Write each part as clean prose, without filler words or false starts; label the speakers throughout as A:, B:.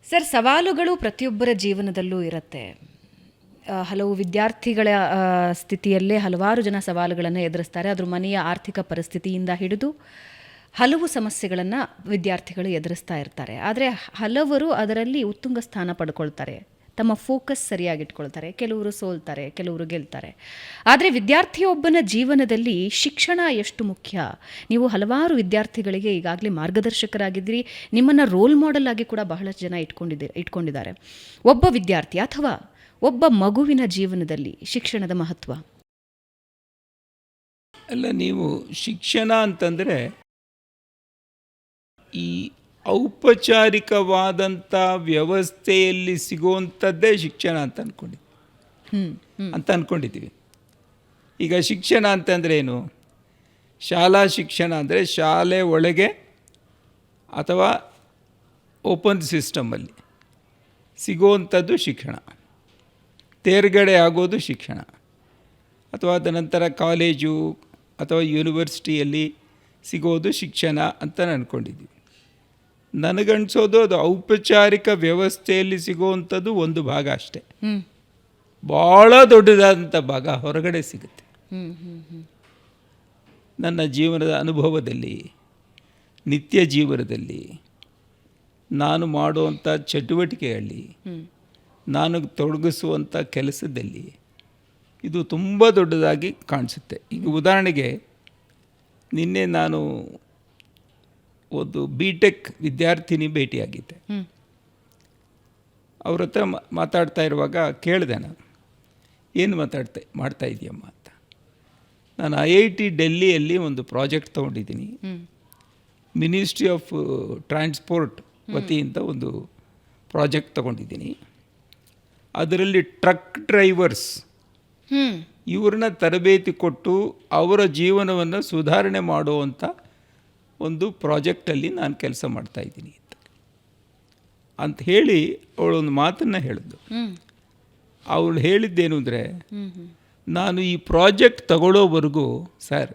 A: Sir, ಸವಾಲುಗಳು ಪ್ರತಿಯೊಬ್ಬರ ಜೀವನದಲ್ಲೂ ಇರುತ್ತೆ. ಹಲವು ವಿದ್ಯಾರ್ಥಿಗಳ ಸ್ಥಿತಿಯಲ್ಲೇ ಹಲವಾರು ಜನ ಸವಾಲುಗಳನ್ನು ಎದುರಿಸ್ತಾರೆ. ಅದ್ರ ಮನೆಯ ಆರ್ಥಿಕ ಪರಿಸ್ಥಿತಿಯಿಂದ ಹಿಡಿದು ಹಲವು ಸಮಸ್ಯೆಗಳನ್ನು ವಿದ್ಯಾರ್ಥಿಗಳು ಎದುರಿಸ್ತಾ ಇರ್ತಾರೆ. ಆದರೆ ಹಲವರು ಅದರಲ್ಲಿ ಉತ್ತುಂಗ ಸ್ಥಾನ ಪಡ್ಕೊಳ್ತಾರೆ, ತಮ್ಮ ಫೋಕಸ್ ಸರಿಯಾಗಿಟ್ಕೊಳ್ತಾರೆ. ಕೆಲವರು ಸೋಲ್ತಾರೆ, ಕೆಲವರು ಗೆಲ್ತಾರೆ. ಆದರೆ ವಿದ್ಯಾರ್ಥಿಯೊಬ್ಬನ ಜೀವನದಲ್ಲಿ ಶಿಕ್ಷಣ ಎಷ್ಟು ಮುಖ್ಯ. ನೀವು ಹಲವಾರು ವಿದ್ಯಾರ್ಥಿಗಳಿಗೆ ಈಗಾಗಲೇ ಮಾರ್ಗದರ್ಶಕರಾಗಿದ್ದೀರಿ. ನಿಮ್ಮನ್ನು ರೋಲ್ ಮಾಡೆಲ್ ಆಗಿ ಕೂಡ ಬಹಳಷ್ಟು ಜನ ಇಟ್ಕೊಂಡಿದ್ದಾರೆ. ಒಬ್ಬ ವಿದ್ಯಾರ್ಥಿ ಅಥವಾ ಒಬ್ಬ ಮಗುವಿನ ಜೀವನದಲ್ಲಿ ಶಿಕ್ಷಣದ ಮಹತ್ವ
B: ಅಲ್ಲ, ನೀವು ಶಿಕ್ಷಣ ಅಂತಂದರೆ ಈ ಔಪಚಾರಿಕವಾದಂಥ ವ್ಯವಸ್ಥೆಯಲ್ಲಿ ಸಿಗುವಂಥದ್ದೇ ಶಿಕ್ಷಣ ಅಂತ ಅಂದ್ಕೊಂಡಿದ್ದೀವಿ. ಈಗ ಶಿಕ್ಷಣ ಅಂತಂದರೆ ಏನು? ಶಾಲಾ ಶಿಕ್ಷಣ ಅಂದರೆ ಶಾಲೆ ಒಳಗೆ ಅಥವಾ ಓಪನ್ ಸಿಸ್ಟಮಲ್ಲಿ ಸಿಗುವಂಥದ್ದು ಶಿಕ್ಷಣ. ತೇರ್ಗಡೆ ಆಗೋದು ಶಿಕ್ಷಣ. ಅಥವಾ ಅದ ನಂತರ ಕಾಲೇಜು ಅಥವಾ ಯೂನಿವರ್ಸಿಟಿಯಲ್ಲಿ ಸಿಗೋದು ಶಿಕ್ಷಣ ಅಂತ ಅಂದ್ಕೊಂಡಿದ್ದೀವಿ. ನನಗನ್ಸೋದು ಅದು ಔಪಚಾರಿಕ ವ್ಯವಸ್ಥೆಯಲ್ಲಿ ಸಿಗುವಂಥದ್ದು ಒಂದು ಭಾಗ ಅಷ್ಟೇ. ಭಾಳ ದೊಡ್ಡದಾದಂಥ ಭಾಗ ಹೊರಗಡೆ ಸಿಗುತ್ತೆ. ನನ್ನ ಜೀವನದ ಅನುಭವದಲ್ಲಿ, ನಿತ್ಯ ಜೀವನದಲ್ಲಿ, ನಾನು ಮಾಡುವಂಥ ಚಟುವಟಿಕೆಯಲ್ಲಿ, ನಾನು ತೊಡಗಿಸುವಂಥ ಕೆಲಸದಲ್ಲಿ ಇದು ತುಂಬ ದೊಡ್ಡದಾಗಿ ಕಾಣಿಸುತ್ತೆ. ಈಗ ಉದಾಹರಣೆಗೆ, ನಿನ್ನೆ ನಾನು ಒಂದು BTech ವಿದ್ಯಾರ್ಥಿನಿ ಭೇಟಿಯಾಗಿದ್ದೆ. ಅವ್ರ ಹತ್ರ ಮಾತಾಡ್ತಾ ಇರುವಾಗ ಕೇಳಿದೆ, ನಾನು ಏನು ಮಾಡ್ತಾ ಇದೆಯಮ್ಮ ಅಂತ. ನಾನು IIT ಡೆಲ್ಲಿಯಲ್ಲಿ ಒಂದು ಪ್ರಾಜೆಕ್ಟ್ ತೊಗೊಂಡಿದ್ದೀನಿ. ಮಿನಿಸ್ಟ್ರಿ ಆಫ್ ಟ್ರಾನ್ಸ್ಪೋರ್ಟ್ ವತಿಯಿಂದ ಒಂದು ಪ್ರಾಜೆಕ್ಟ್ ತೊಗೊಂಡಿದ್ದೀನಿ. ಅದರಲ್ಲಿ ಟ್ರಕ್ ಡ್ರೈವರ್ಸ್ ಇವ್ರನ್ನ ತರಬೇತಿ ಕೊಟ್ಟು ಅವರ ಜೀವನವನ್ನು ಸುಧಾರಣೆ ಮಾಡುವಂಥ ಒಂದು ಪ್ರಾಜೆಕ್ಟಲ್ಲಿ ನಾನು ಕೆಲಸ ಮಾಡ್ತಾಯಿದ್ದೀನಿ ಅಂತ ಹೇಳಿ ಅವಳೊಂದು ಮಾತನ್ನು ಹೇಳಿದ್ಳು. ಅವಳು ಹೇಳಿದ್ದೇನು ಅಂದರೆ, ನಾನು ಈ ಪ್ರಾಜೆಕ್ಟ್ ತಗೊಳ್ಳೋವರೆಗೂ ಸರ್,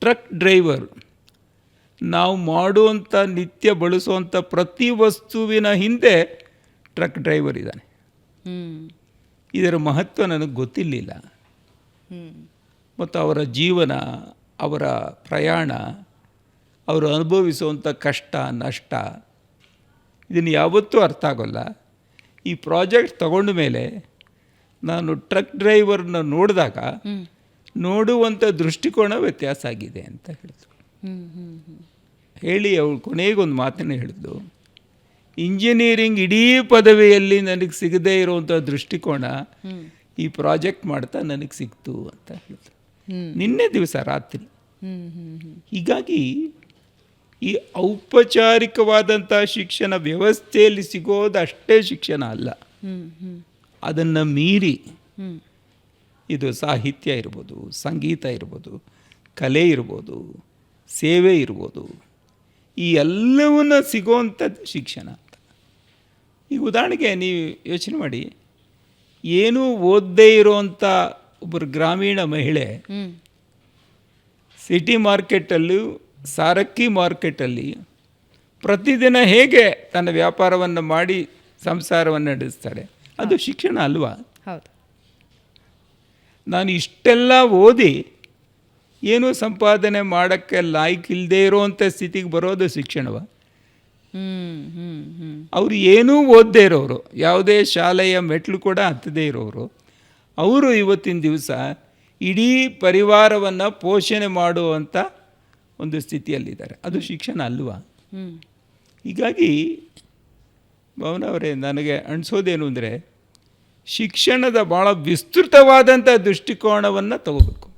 B: ಟ್ರಕ್ ಡ್ರೈವರ್ ನಾವು ಮಾಡುವಂಥ ನಿತ್ಯ ಬಳಸುವಂಥ ಪ್ರತಿ ವಸ್ತುವಿನ ಹಿಂದೆ ಟ್ರಕ್ ಡ್ರೈವರ್ ಇದ್ದಾನೆ. ಇದರ ಮಹತ್ವ ನನಗೆ ಗೊತ್ತಿರಲಿಲ್ಲ. ಮತ್ತು ಅವರ ಜೀವನ, ಅವರ ಪ್ರಯಾಣ, ಅವರು ಅನುಭವಿಸುವಂಥ ಕಷ್ಟ ನಷ್ಟ, ಇದನ್ನು ಯಾವತ್ತೂ ಅರ್ಥ ಆಗೋಲ್ಲ. ಈ ಪ್ರಾಜೆಕ್ಟ್ ತಗೊಂಡ ಮೇಲೆ ನಾನು ಟ್ರಕ್ ಡ್ರೈವರ್ನ ನೋಡಿದಾಗ ನೋಡುವಂಥ ದೃಷ್ಟಿಕೋನ ವ್ಯತ್ಯಾಸ ಆಗಿದೆ ಅಂತ ಹೇಳಿದ್ರು. ಹೇಳಿ ಅವಳು ಕೊನೆಗೊಂದು ಮಾತನ್ನು ಹೇಳಿದ್ಲು, ಇಂಜಿನಿಯರಿಂಗ್ ಇಡೀ ಪದವಿಯಲ್ಲಿ ನನಗೆ ಸಿಗದೇ ಇರುವಂಥ ದೃಷ್ಟಿಕೋನ ಈ ಪ್ರಾಜೆಕ್ಟ್ ಮಾಡ್ತಾ ನನಗೆ ಸಿಕ್ತು ಅಂತ ಹೇಳಿದ್ರು. ನಿನ್ನೆ ದಿವಸ ರಾತ್ರಿ. ಹೀಗಾಗಿ ಈ ಔಪಚಾರಿಕವಾದಂಥ ಶಿಕ್ಷಣ ವ್ಯವಸ್ಥೆಯಲ್ಲಿ ಸಿಗೋದು ಅಷ್ಟೇ ಶಿಕ್ಷಣ ಅಲ್ಲ. ಅದನ್ನು ಮೀರಿ ಇದು ಸಾಹಿತ್ಯ ಇರ್ಬೋದು, ಸಂಗೀತ ಇರ್ಬೋದು, ಕಲೆ ಇರ್ಬೋದು, ಸೇವೆ ಇರ್ಬೋದು, ಈ ಎಲ್ಲವನ್ನ ಸಿಗೋವಂಥದ್ದು ಶಿಕ್ಷಣ ಅಂತ. ಈಗ ಉದಾಹರಣೆಗೆ ನೀವು ಯೋಚನೆ ಮಾಡಿ, ಏನೂ ಓದದೇ ಇರೋವಂಥ ಒಬ್ಬರು ಗ್ರಾಮೀಣ ಮಹಿಳೆ ಸಿಟಿ ಮಾರ್ಕೆಟಲ್ಲೂ ಸಾರಕ್ಕಿ ಮಾರ್ಕೆಟಲ್ಲಿ ಪ್ರತಿದಿನ ಹೇಗೆ ತನ್ನ ವ್ಯಾಪಾರವನ್ನು ಮಾಡಿ ಸಂಸಾರವನ್ನು ನಡೆಸ್ತಾಳೆ, ಅದು ಶಿಕ್ಷಣ ಅಲ್ವಾ?
A: ಹೌದು.
B: ನಾನು ಇಷ್ಟೆಲ್ಲ ಓದಿ ಏನೂ ಸಂಪಾದನೆ ಮಾಡೋಕ್ಕೆ ಲಾಯ್ಕಿಲ್ಲದೆ ಇರೋವಂಥ ಸ್ಥಿತಿಗೆ ಬರೋದು ಶಿಕ್ಷಣವ? ಅವರು ಏನೂ ಓದದೇ ಇರೋರು, ಯಾವುದೇ ಶಾಲೆಯ ಮೆಟ್ಲು ಕೂಡ ಹತ್ತದೇ ಇರೋರು, ಅವರು ಇವತ್ತಿನ ದಿವಸ ಇಡೀ ಪರಿವಾರವನ್ನು ಪೋಷಣೆ ಮಾಡುವಂಥ ಒಂದು ಸ್ಥಿತಿಯಲ್ಲಿದ್ದಾರೆ. ಅದು ಶಿಕ್ಷಣ ಅಲ್ವಾ? ಹೀಗಾಗಿ ಭವನ ಅವರೇ, ನನಗೆ ಅನಿಸೋದೇನು ಅಂದರೆ, ಶಿಕ್ಷಣದ ಭಾಳ ವಿಸ್ತೃತವಾದಂಥ ದೃಷ್ಟಿಕೋನವನ್ನು ತಗೋಬೇಕು.